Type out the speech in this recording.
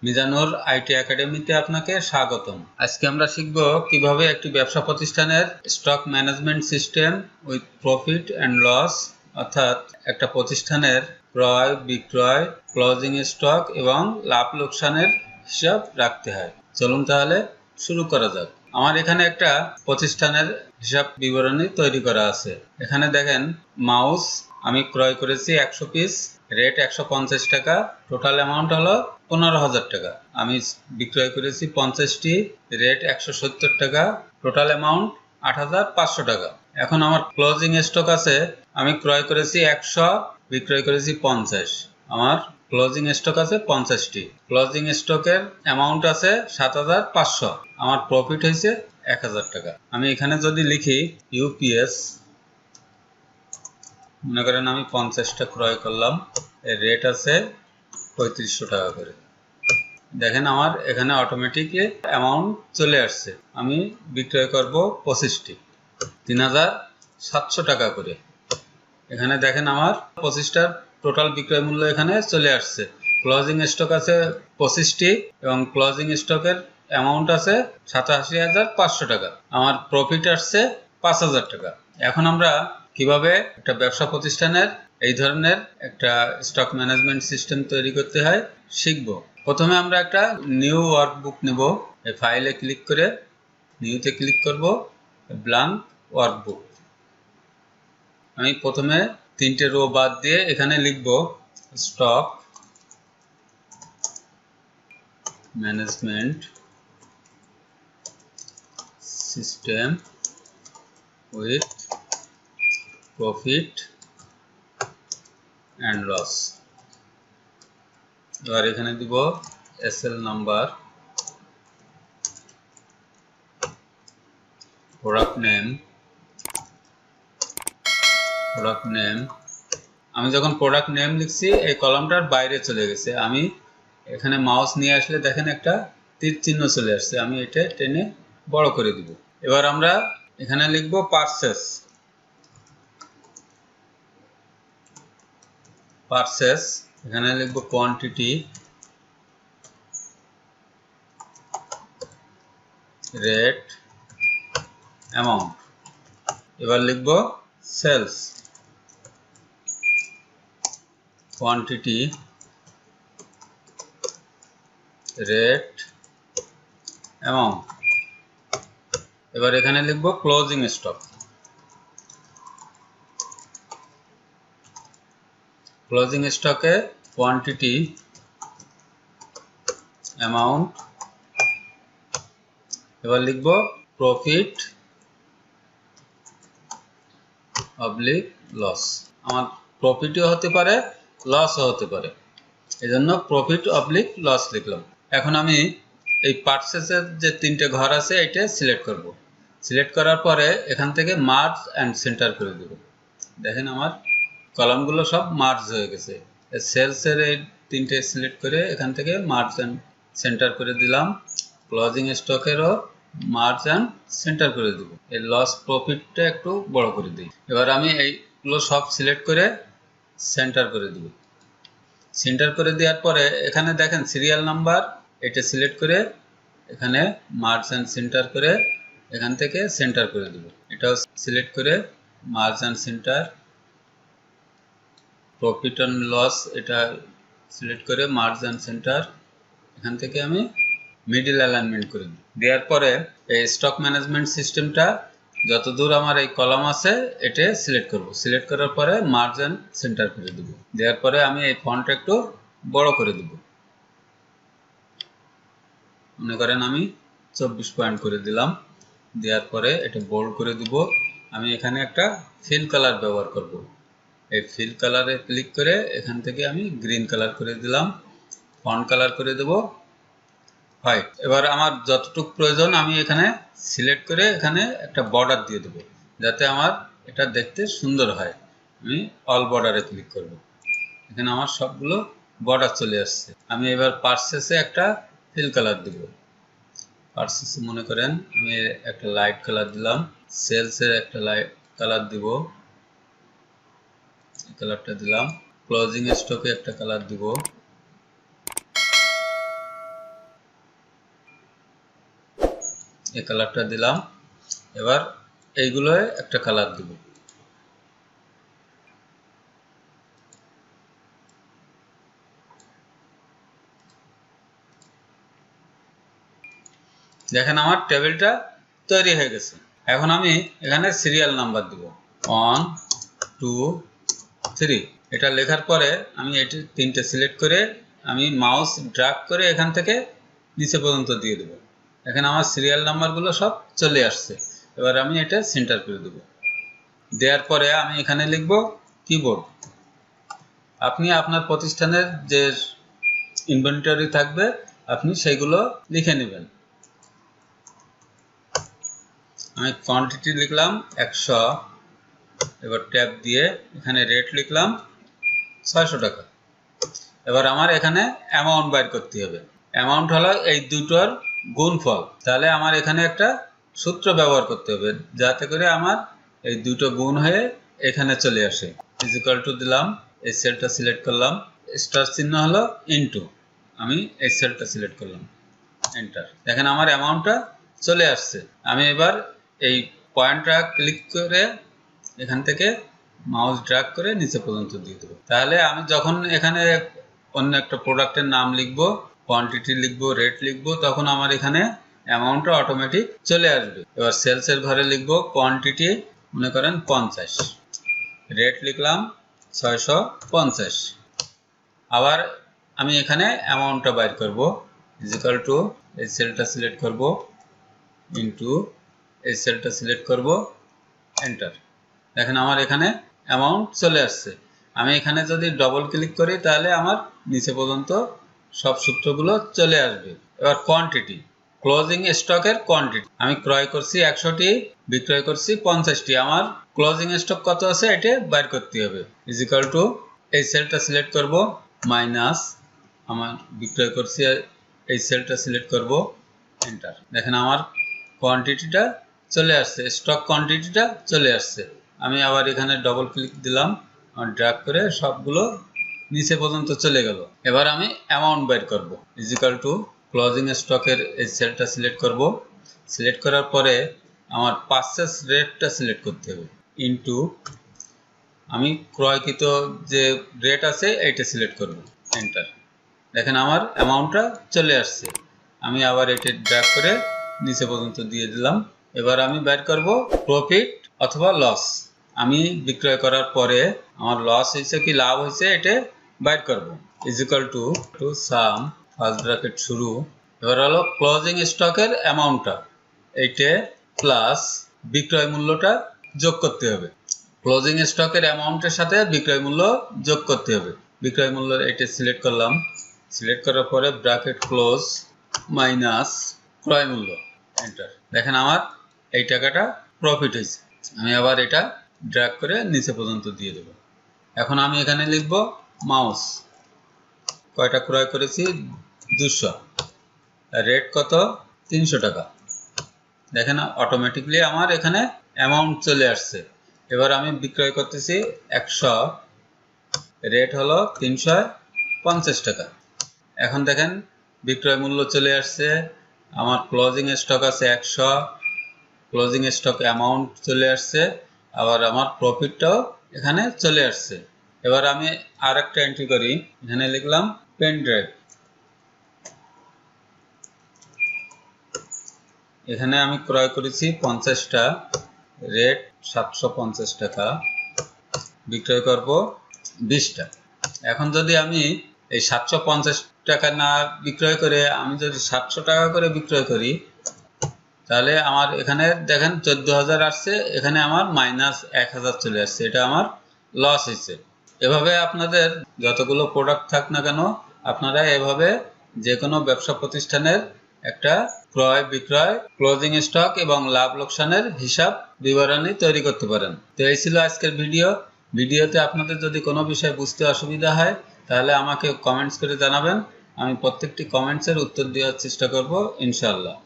Mizanur IT একাডেমিতে আপনাকে স্বাগতম। আজকে আমরা শিখব কিভাবে একটি ব্যবসা প্রতিষ্ঠানের stock management system with profit and loss, অর্থাৎ একটা প্রতিষ্ঠানের ক্রয় বিক্রয়, ক্লোজিং স্টক এবং লাভ লোকসানের হিসাব রাখতে হয়। চলুন তাহলে শুরু করা যাক। আমার এখানে একটা প্রতিষ্ঠানের হিসাব বিবরণী তৈরি করা আছে। এখানে দেখেন, মাউস আমি ক্রয় করেছি 100 পিস, রেট 150 টাকা, টোটাল অ্যামাউন্ট হলো 15,000 টাকা। আমি বিক্রয় করেছি 50টি, রেট 170 টাকা, টোটাল অ্যামাউন্ট 8,500 টাকা। এখন আমার ক্লোজিং স্টক আছে, আমি ক্রয় করেছি 100, বিক্রয় করেছি 50। আমার ক্লোজিং স্টক আছে 50টি। ক্লোজিং স্টকের অ্যামাউন্ট আছে 7,500। আমার প্রফিট হয়েছে 1,000 টাকা। আমি এখানে যদি লিখি ইউপিএস, মনে করেন আমি 50টা ক্রয় করলাম, এর রেট আছে 3500 টাকা করে। দেখেন আমার এখানে অটোমেটিকলি অ্যামাউন্ট চলে আসছে। আমি বিক্রয় করব 25টি, 3,700 টাকা করে। এখানে দেখেন আমার 25টার টোটাল বিক্রয় মূল্য এখানে চলে আসছে। ক্লোজিং স্টক আছে 25টি এবং ক্লোজিং স্টকের অ্যামাউন্ট আছে 87,500 টাকা। আমার প্রফিট আসছে 5,000 টাকা। এখন আমরা কিভাবে একটা ব্যবসা প্রতিষ্ঠানের এই ধরনের একটা স্টক ম্যানেজমেন্ট সিস্টেম তৈরি করতে হয় শিখব। প্রথমে আমরা একটা নিউ ওয়ার্কবুক নেব। এই ফাইলে ক্লিক করে নিউতে ক্লিক করব, ব্ল্যাঙ্ক ওয়ার্কবুক। আমি প্রথমে 3টে রো বাদ দিয়ে এখানে লিখব stock management system with profit and loss. এবার এখানে দিব এসএল নাম্বার, প্রোডাক্ট নেম। আমি যখন প্রোডাক্ট নেম লিখছি এই কলামটার বাইরে চলে গেছে। আমি এখানে মাউস নিয়ে আসলে দেখেন একটা তীর চিহ্ন চলে আসছে। আমি এটা টেনে বড় করে দিব। এবার আমরা এখানে লিখব পারচেস। এখানে লিখব কোয়ান্টিটি, রেট, অ্যামাউন্ট। এবার লিখব সেলস, কোয়ান্টিটি, রেট, অ্যামাউন্ট। এবার এখানে লিখব ক্লোজিং স্টক। ক্লোজিং স্টকে কোয়ান্টিটি, অ্যামাউন্ট। এবার লিখব প্রফিট অবলিক লস। আমার প্রফিটও হতে পারে, লসও হতে পারে, এজন্য প্রফিট অবলিক লস লিখলাম। এখন আমি এই পারচেসের যে 3টে ঘর আছে এটা সিলেক্ট করব। সিলেক্ট করার পরে এখান থেকে মার্জ অ্যান্ড সেন্টার করে দেব। দেখেন আমার কলামগুলো সব মার্জ হয়ে গেছে। সেলসের এই 3টে সিলেক্ট করে এখান থেকে মার্জ অ্যান্ড সেন্টার করে দিলাম। ক্লোজিং স্টকেরও মার্জ অ্যান্ড সেন্টার করে দেব। এই লস প্রফিটটা একটু বড় করে দিই। এবার আমি এইগুলো সব সিলেক্ট করে সেন্টার করে দেব। সেন্টার করে দেওয়ার পরে এখানে দেখেন সিরিয়াল নাম্বার, এটা সিলেক্ট করে এখানে মার্জ অ্যান্ড সেন্টার করে এখান থেকে সেন্টার করে দেব। এটাও সিলেক্ট করে merge and centre. Profit and loss এটা সিলেক্ট করে মার্জ অ্যান্ড সেন্টার। এখান থেকে আমি মিডল অ্যালাইনমেন্ট করে দিই। দেওয়ার পরে এই স্টক ম্যানেজমেন্ট সিস্টেমটা যতদূর আমার এই কলাম আছে এটা সিলেক্ট করব। সিলেক্ট করার পরে মার্জ অ্যান্ড সেন্টার করে দেব। দেওয়ার পরে আমি এই ফন্ট একটু বড় করে দেব। মনে করেন আমি 24 পয়েন্ট করে দিলাম। দেওয়ার পরে এটা বোল্ড করে দিব। আমি এখানে একটা ফিল কালার ব্যবহার করব। এই ফিল কালারে ক্লিক করে এখান থেকে আমি গ্রিন কালার করে দিলাম। ফন্ট কালার করে দেব হোয়াইট। এবার আমার যতটুকু প্রয়োজন আমি এখানে সিলেক্ট করে এখানে একটা বর্ডার দিয়ে দেব, যাতে আমার এটা দেখতে সুন্দর হয়। আমি অল বর্ডারে ক্লিক করব। এখানে আমার সবগুলো বর্ডার চলে আসছে। আমি এবার পারচেসে একটা ফিল কালার দিব। পারচেসে মনে করেন আমি একটা লাইট কালার দিলাম। সেলসের একটা লাইট কালার দিব, এই কালারটা দিলাম। ক্লোজিং স্টকে একটা কালার দিব। এই কালারটা দিলাম। এবার এইগুলোয় একটা কালার দিব। দেখেন আমার টেবিলটা তৈরি হয়ে গেছে। এখন আমি এখানে সিরিয়াল নাম্বার দিব 1 2 3। এটা লেখার পরে আমি এটি তিনটে সিলেক্ট করে আমি মাউস ড্র্যাগ করে এখান থেকে নিচে পর্যন্ত দিয়ে দেব। এখানে আমার সিরিয়াল নাম্বারগুলো সব চলে আসছে। এবার আমি এটা সেন্টার করে দেব। দেওয়ার পরে আমি এখানে লিখব কিবোর্ড। আপনি আপনার প্রতিষ্ঠানের যে ইনভেন্টরি থাকবে আপনি সেইগুলো লিখে নেবেন। আমি কোয়ান্টিটি লিখলাম 100। এবার ট্যাব দিয়ে এখানে রেট লিখলাম 600 টাকা। এবার আমার এখানে অ্যামাউন্ট বাইর করতে হবে। অ্যামাউন্ট হলো এই দুটোর গুণফল। তাহলে আমার এখানে একটা সূত্র ব্যবহার করতে হবে যাতে করে আমার এই দুটো গুণ হয়ে এখানে চলে আসে। ইজ ইকুয়াল টু দিলাম, এই সেলটা সিলেক্ট করলাম, স্টার চিহ্ন হলো ইনটু, আমি এই সেলটা সিলেক্ট করলাম, এন্টার। দেখেন আমার অ্যামাউন্টটা চলে আসছে। আমি এবার এই পয়েন্টটা ক্লিক করে এখান থেকে মাউস ড্র্যাগ করে নিচে পর্যন্ত দিয়ে দেবো। তাহলে আমি যখন এখানে অন্য একটা প্রোডাক্টের নাম লিখব, কোয়ান্টিটি লিখব, রেট লিখব, তখন আমার এখানে অ্যামাউন্টটা অটোমেটিক চলে আসবে। এবার সেলসের ঘরে লিখব কোয়ান্টিটি মনে করেন 50, রেট লিখলাম 650। আবার আমি এখানে অ্যামাউন্টটা বাইর করব, ইজ ইকুয়াল টু এই সেলটা সিলেক্ট করব, ইনটু এই সেলটা সিলেক্ট করব, এন্টার। দেখেন আমার এখানে অ্যামাউন্ট চলে আসছে। আমি এখানে যদি ডবল ক্লিক করি তাহলে আমার নিচে পর্যন্ত সব সূত্রগুলো চলে আসবে। এবার কোয়ান্টিটি, ক্লোজিং স্টকের কোয়ান্টিটি, আমি ক্রয় করছি 100টি, বিক্রয় করছি 50টি। আমার ক্লোজিং স্টক কত আছে এটা বাইর করতে হবে। ইজ ইকুয়াল টু এই সেলটা সিলেক্ট করব, মাইনাস আমার বিক্রয় করছি, এই সেলটা সিলেক্ট করব, এন্টার। দেখেন আমার কোয়ান্টিটিটা চলে আসছে, স্টক কোয়ান্টিটিটা চলে আসছে। আমি আবার এখানে ডবল ক্লিক দিলাম, ড্র্যাগ করে সবগুলো নিচে পর্যন্ত চলে গেল। এবার আমি অ্যামাউন্ট বের করব, ইজ ইকুয়াল টু ক্লোজিং স্টকের এই সেলটা সিলেক্ট করব। সিলেক্ট করার পরে আমার পারচেজ রেটটা সিলেক্ট করতে হবে, ইনটু আমি ক্রয়কৃত যে রেট আছে এইটা সিলেক্ট করব, এন্টার। দেখেন আমার অ্যামাউন্টটা চলে আসছে। আমি আবার এটা ড্র্যাগ করে নিচে পর্যন্ত দিয়ে দিলাম। এবার আমি বের করব প্রফিট অথবা লস। আমি বিক্রয় করার পরে আমার লস হয়েছে কি লাভ হয়েছে এটা বের করব। Is equal to some, first bracket শুরু, এবার হলো ক্লোজিং স্টকের অ্যামাউন্টটা এইটা প্লাস বিক্রয় মূল্যটা যোগ করতে হবে। ক্লোজিং স্টকের অ্যামাউন্টের সাথে বিক্রয় মূল্য যোগ করতে হবে। বিক্রয় মূল্য এটা সিলেক্ট করলাম, সিলেক্ট করার পরে ব্র্যাকেট ক্লোজ মাইনাস ক্রয় মূল্য, এন্টার। দেখেন আমার এই টাকাটা প্রফিট হয়েছে। আমি আবার এটা ড্র্যাগ করে নিচে পর্যন্ত দিয়ে দেব। এখন আমি এখানে লিখব মাউস, কয়টা ক্রয় করেছি 200, রেট কত 300 টাকা। দেখেন অটোমেটিকলি আমার এখানে অ্যামাউন্ট চলে আসছে। এবার আমি বিক্রয় করতেছি 100, রেট হলো 350 টাকা। এখন দেখেন বিক্রয় মূল্য চলে আসছে, আমার ক্লোজিং স্টক আছে 100, ক্লোজিং স্টক অ্যামাউন্ট চলে আসছে, আবার আমার প্রফিটটাও এখানে চলে আসছে। এবার আমি আর একটা এন্ট্রি করি, এখানে লিখলাম পেন ড্রাইভ। এখানে আমি ক্রয় করেছি 50টা, রেট 750 টাকা, বিক্রয় করব 20টা। এখন যদি আমি এই 750 টাকা না বিক্রয় করে আমি যদি 700 টাকা করে বিক্রয় করি তাহলে আমার এখানে দেখেন 14,000 আসছে, এখানে আমার মাইনাস 1,000 চলে আসছে, এটা আমার লস হয়েছে। এভাবে আপনাদের যতগুলো প্রোডাক্ট থাক না কেন আপনারা এভাবে যে কোনো ব্যবসা প্রতিষ্ঠানের একটা ক্রয় বিক্রয়, ক্লোজিং স্টক এবং লাভ লোকসানের হিসাব বিবরণী তৈরি করতে পারেন। তো এই ছিল আজকের ভিডিওতে আপনাদের যদি কোনো বিষয় বুঝতে অসুবিধা হয় তাহলে আমাকে কমেন্টস করে জানাবেন। আমি প্রত্যেকটি কমেন্টসের উত্তর দেওয়ার চেষ্টা করব ইনশাআল্লাহ।